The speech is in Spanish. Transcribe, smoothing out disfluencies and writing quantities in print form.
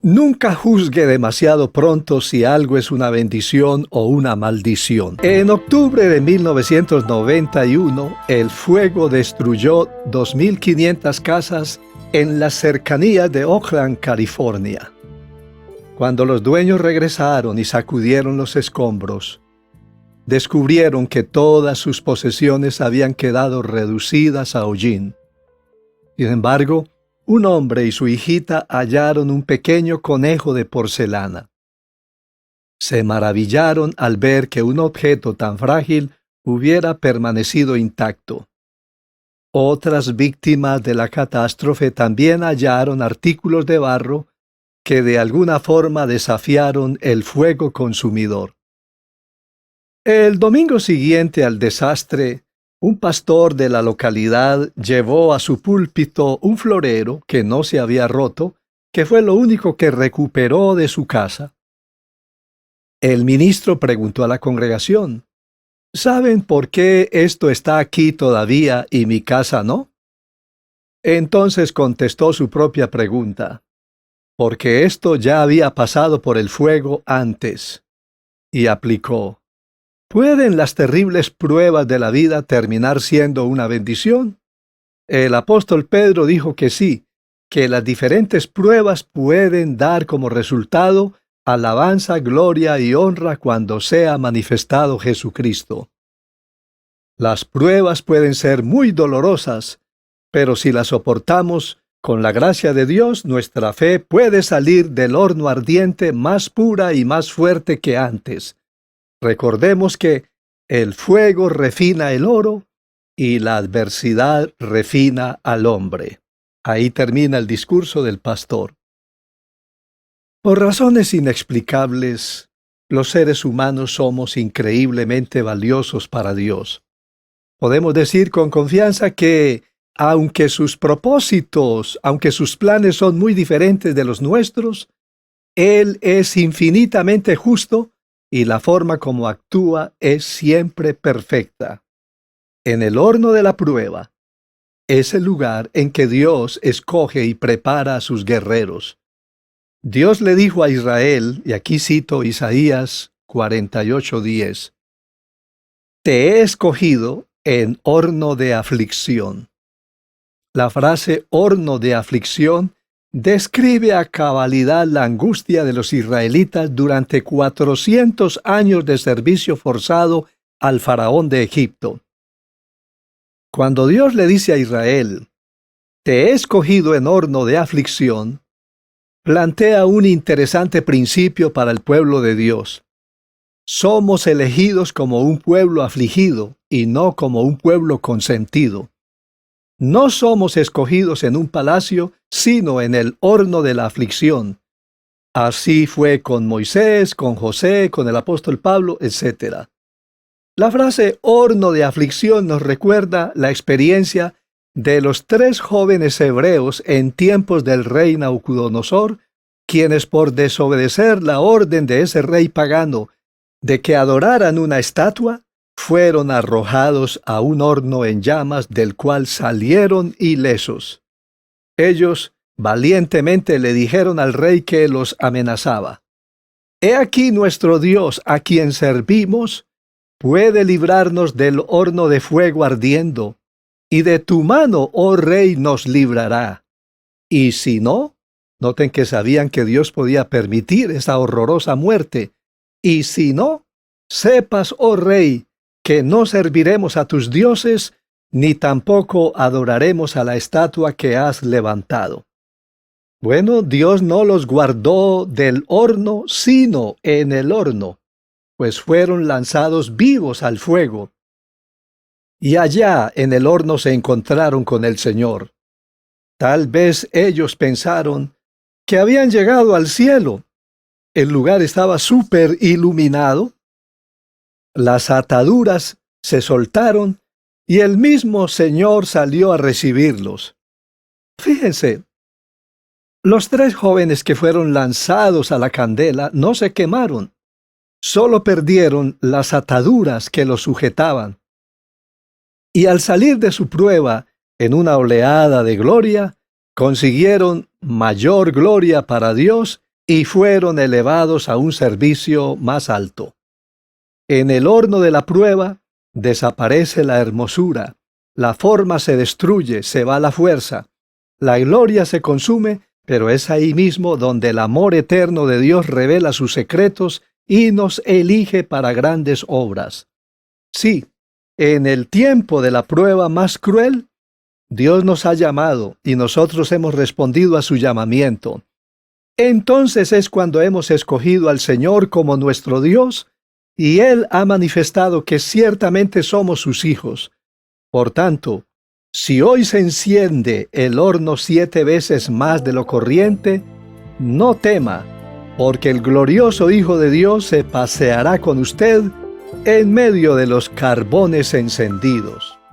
Nunca juzgue demasiado pronto si algo es una bendición o una maldición. En octubre de 1991, el fuego destruyó 2.500 casas en las cercanías de Oakland, California. Cuando los dueños regresaron y sacudieron los escombros, descubrieron que todas sus posesiones habían quedado reducidas a hollín. Sin embargo, un hombre y su hijita hallaron un pequeño conejo de porcelana. Se maravillaron al ver que un objeto tan frágil hubiera permanecido intacto. Otras víctimas de la catástrofe también hallaron artículos de barro que de alguna forma desafiaron el fuego consumidor. El domingo siguiente al desastre, un pastor de la localidad llevó a su púlpito un florero que no se había roto, que fue lo único que recuperó de su casa. El ministro preguntó a la congregación, ¿saben por qué esto está aquí todavía y mi casa no? Entonces contestó su propia pregunta, porque esto ya había pasado por el fuego antes, y aplicó. ¿Pueden las terribles pruebas de la vida terminar siendo una bendición? El apóstol Pedro dijo que sí, que las diferentes pruebas pueden dar como resultado alabanza, gloria y honra cuando sea manifestado Jesucristo. Las pruebas pueden ser muy dolorosas, pero si las soportamos con la gracia de Dios, nuestra fe puede salir del horno ardiente más pura y más fuerte que antes. Recordemos que el fuego refina el oro y la adversidad refina al hombre. Ahí termina el discurso del pastor. Por razones inexplicables, los seres humanos somos increíblemente valiosos para Dios. Podemos decir con confianza que, aunque sus propósitos, aunque sus planes son muy diferentes de los nuestros, Él es infinitamente justo y la forma como actúa es siempre perfecta. En el horno de la prueba es el lugar en que Dios escoge y prepara a sus guerreros. Dios le dijo a Israel, y aquí cito Isaías 48:10, «Te he escogido en horno de aflicción». La frase horno de aflicción describe a cabalidad la angustia de los israelitas durante 400 años de servicio forzado al faraón de Egipto. Cuando Dios le dice a Israel, «Te he escogido en horno de aflicción», plantea un interesante principio para el pueblo de Dios. Somos elegidos como un pueblo afligido y no como un pueblo consentido. No somos escogidos en un palacio, sino en el horno de la aflicción. Así fue con Moisés, con José, con el apóstol Pablo, etc. La frase horno de aflicción nos recuerda la experiencia de los 3 jóvenes hebreos en tiempos del rey Nabucodonosor, quienes por desobedecer la orden de ese rey pagano de que adoraran una estatua, fueron arrojados a un horno en llamas del cual salieron ilesos. Ellos valientemente le dijeron al rey que los amenazaba, «He aquí nuestro Dios, a quien servimos, puede librarnos del horno de fuego ardiendo, y de tu mano, oh rey, nos librará. Y si no», noten que sabían que Dios podía permitir esa horrorosa muerte, «y si no, sepas, oh rey, que no serviremos a tus dioses, ni tampoco adoraremos a la estatua que has levantado». Bueno, Dios no los guardó del horno, sino en el horno, pues fueron lanzados vivos al fuego. Y allá en el horno se encontraron con el Señor. Tal vez ellos pensaron que habían llegado al cielo. El lugar estaba súper iluminado. Las ataduras se soltaron y el mismo Señor salió a recibirlos. Fíjense, los 3 jóvenes que fueron lanzados a la candela no se quemaron, solo perdieron las ataduras que los sujetaban. Y al salir de su prueba en una oleada de gloria, consiguieron mayor gloria para Dios y fueron elevados a un servicio más alto. En el horno de la prueba desaparece la hermosura, la forma se destruye, se va la fuerza, la gloria se consume, pero es ahí mismo donde el amor eterno de Dios revela sus secretos y nos elige para grandes obras. Sí, en el tiempo de la prueba más cruel, Dios nos ha llamado y nosotros hemos respondido a su llamamiento. Entonces es cuando hemos escogido al Señor como nuestro Dios y Él ha manifestado que ciertamente somos sus hijos. Por tanto, si hoy se enciende el horno 7 veces más de lo corriente, no tema, porque el glorioso Hijo de Dios se paseará con usted en medio de los carbones encendidos.